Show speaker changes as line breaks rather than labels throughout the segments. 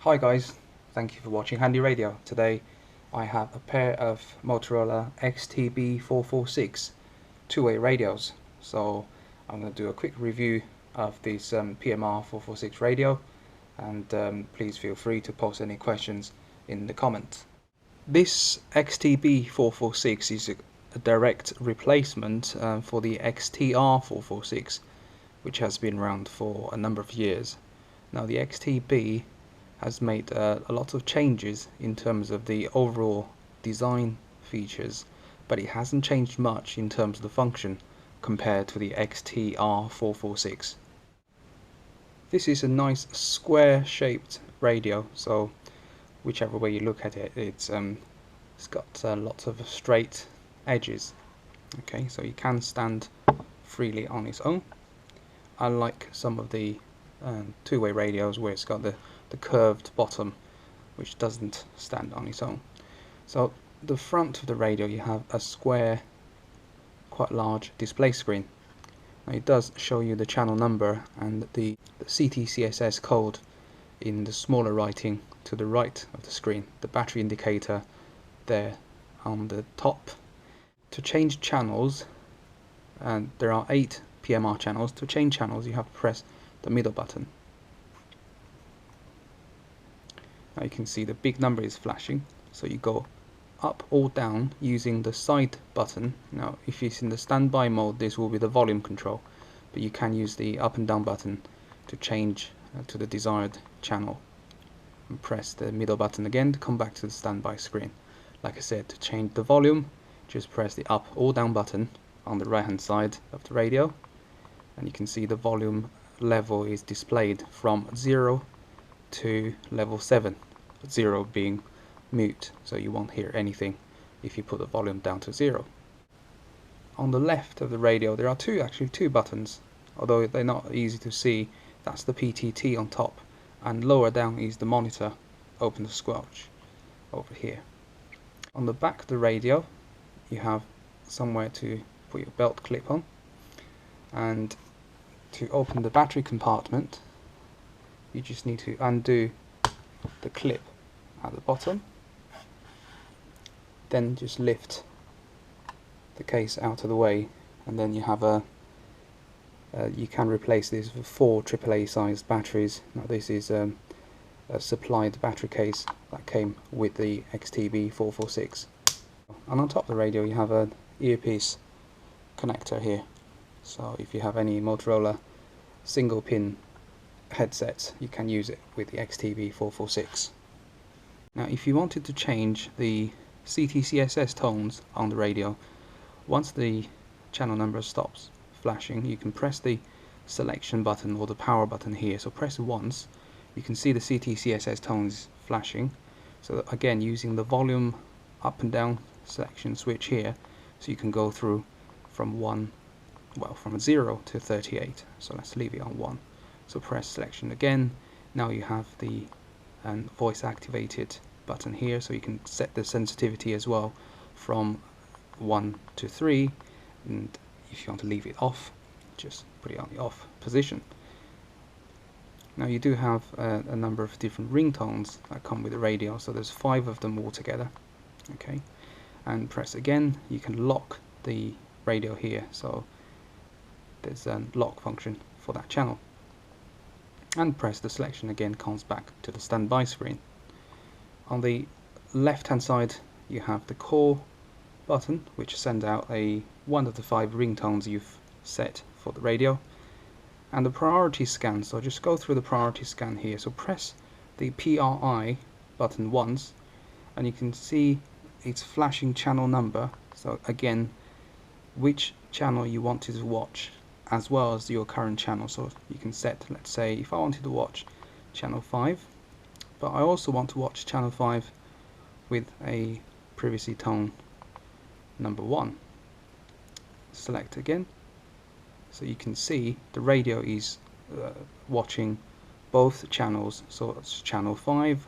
Hi guys, thank you for watching HandyRadio. Today I have a pair of Motorola XTB446 two-way radios. So I'm going to do a quick review of this PMR 446 radio, and please feel free to post any questions in the comments. This XTB446 is a direct replacement for the XTR446, which has been around for a number of years. Now the XTB has made a lot of changes in terms of the overall design features, but it hasn't changed much in terms of the function compared to the XTR446. This is a nice square shaped radio, so whichever way you look at it, it's got lots of straight edges. Okay, so you can stand freely on its own, unlike some of the two-way radios where it's got the curved bottom, which doesn't stand on its own. So the front of the radio, you have a square, quite large display screen. Now it does show you the channel number and the CTCSS code in the smaller writing to the right of the screen. The battery indicator there on the top. To change channels, and there are 8 PMR channels. To change channels, you have to press the middle button. Now you can see the big number is flashing, so you go up or down using the side button. Now if it's in the standby mode, this will be the volume control, but you can use the up and down button to change to the desired channel, and press the middle button again to come back to the standby screen. Like I said, to change the volume, just press the up or down button on the right hand side of the radio, and you can see the volume level is displayed from 0 to level 7, 0 being mute, so you won't hear anything if you put the volume down to 0. On the left of the radio there are actually two buttons, although they're not easy to see. That's the PTT on top, and lower down is the monitor, open the squelch over here. On the back of the radio you have somewhere to put your belt clip on, and to open the battery compartment you just need to undo the clip at the bottom, then just lift the case out of the way, and then you have you can replace this with 4 AAA sized batteries. Now this is a supplied battery case that came with the XTB446. And on top of the radio you have an earpiece connector here, so if you have any Motorola single pin headsets you can use it with the XTB446. Now if you wanted to change the CTCSS tones on the radio, once the channel number stops flashing you can press the selection button or the power button here. So press it once, you can see the CTCSS tones flashing. So again, using the volume up and down selection switch here, so you can go through from 0 to 38. So let's leave it on 1. So press selection again. Now you have the voice activated button here, so you can set the sensitivity as well from 1 to 3, and if you want to leave it off, just put it on the off position. Now you do have a number of different ringtones that come with the radio, so there's 5 of them altogether. Okay, and press again, you can lock the radio here, so there's a lock function for that channel, and press the selection again, comes back to the standby screen. On the left hand side you have the call button, which sends out one of the 5 ringtones you've set for the radio, and the priority scan. So just go through the priority scan here, so press the PRI button once and you can see it's flashing channel number, so again which channel you wanted to watch as well as your current channel. So you can set, let's say if I wanted to watch channel 5, but I also want to watch channel 5 with a privacy tone number 1. Select again, so you can see the radio is watching both channels, so it's channel 5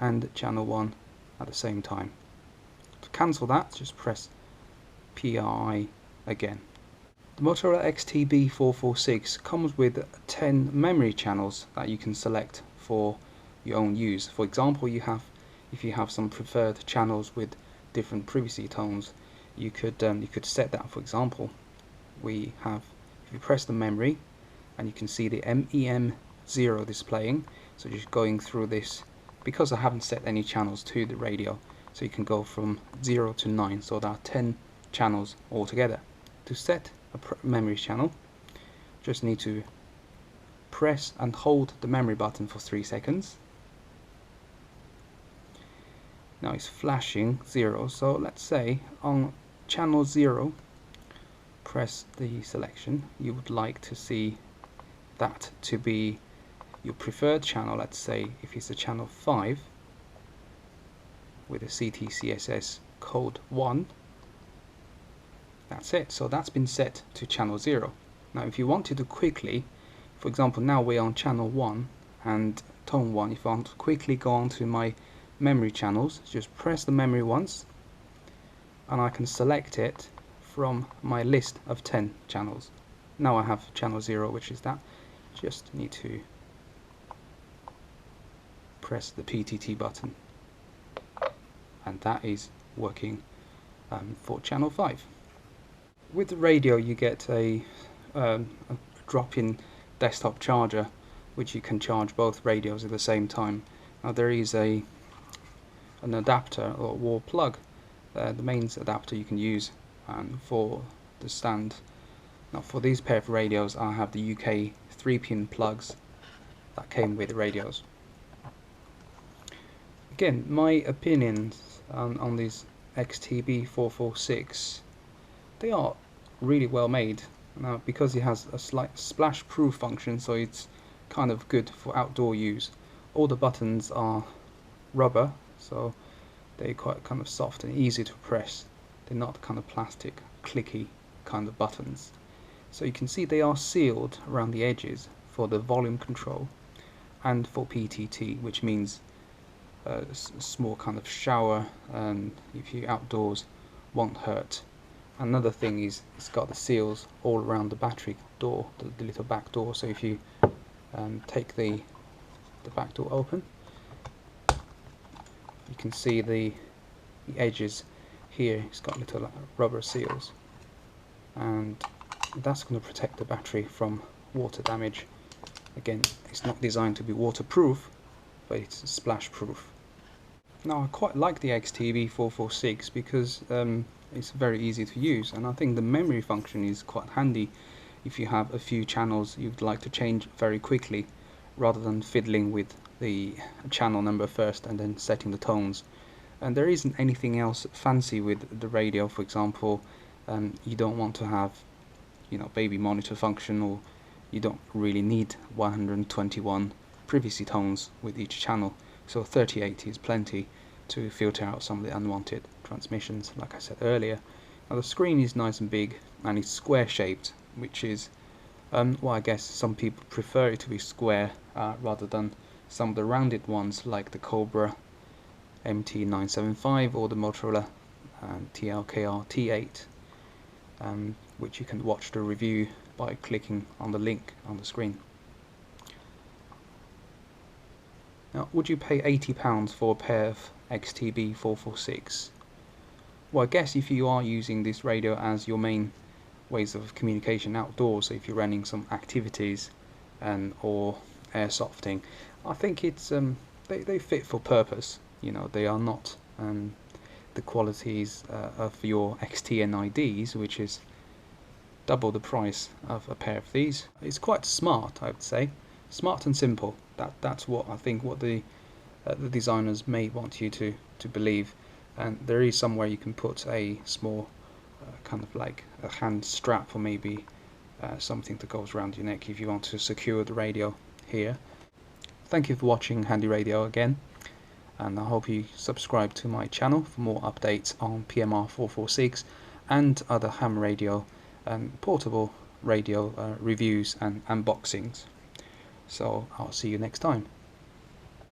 and channel 1 at the same time. To cancel that, just press PRI again. The Motorola XTB446 comes with 10 memory channels that you can select for your own use. For example, if you have some preferred channels with different privacy tones, you could set that. For example, we have, if you press the memory, and you can see the MEM0 displaying, so just going through this, because I haven't set any channels to the radio, so you can go from 0 to 9, so there are 10 channels altogether. To set a memory channel, just need to press and hold the memory button for 3 seconds. Now it's flashing 0, so let's say on channel 0, press the selection. You would like to see that to be your preferred channel. Let's say if it's a channel 5 with a CTCSS code 1, that's it. So that's been set to channel 0. Now if you wanted to quickly, for example, now we're on channel 1 and tone 1, if I want to quickly go on to my memory channels, just press the memory once and I can select it from my list of 10 channels. Now I have channel 0, which is that. Just need to press the PTT button, and that is working for channel 5. With the radio you get a drop-in desktop charger, which you can charge both radios at the same time. Now there is an adapter or wall plug, the mains adapter you can use for the stand. Now for these pair of radios I have the UK 3-pin plugs that came with the radios. Again, my opinions on these XTB446, they are really well made. Now because it has a slight splash proof function, so it's kind of good for outdoor use. All the buttons are rubber, so they're quite kind of soft and easy to press. They're not kind of plastic clicky kind of buttons. So you can see they are sealed around the edges for the volume control and for PTT, which means a small kind of shower, and if you're outdoors, won't hurt. Another thing is it's got the seals all around the battery door, the little back door, so if you take the back door open, you can see the edges here. It's got little rubber seals, and that's going to protect the battery from water damage. Again, it's not designed to be waterproof, but it's splash proof. Now I quite like the XTB446 because it's very easy to use, and I think the memory function is quite handy if you have a few channels you'd like to change very quickly, rather than fiddling with the channel number first and then setting the tones. And there isn't anything else fancy with the radio. For example, you don't want to have, you know, baby monitor function, or you don't really need 121 privacy tones with each channel, so 3080 is plenty to filter out some of the unwanted transmissions, like I said earlier. Now the screen is nice and big and it's square shaped, which is well, I guess some people prefer it to be square rather than some of the rounded ones like the Cobra MT975 or the Motorola TLKR T8, which you can watch the review by clicking on the link on the screen. Now, would you pay £80 for a pair of XTB446? Well, I guess if you are using this radio as your main ways of communication outdoors, so if you're running some activities or airsofting, I think it's they fit for purpose. You know, they are not the qualities of your XTN-IDs, which is double the price of a pair of these. It's quite smart, I would say. Smart and simple. That's what I think what the designers may want you to believe. And there is somewhere you can put a small kind of like a hand strap, or maybe something that goes around your neck if you want to secure the radio here. Thank you for watching Handy Radio again, and I hope you subscribe to my channel for more updates on PMR 446 and other ham radio and portable radio reviews and unboxings. So I'll see you next time.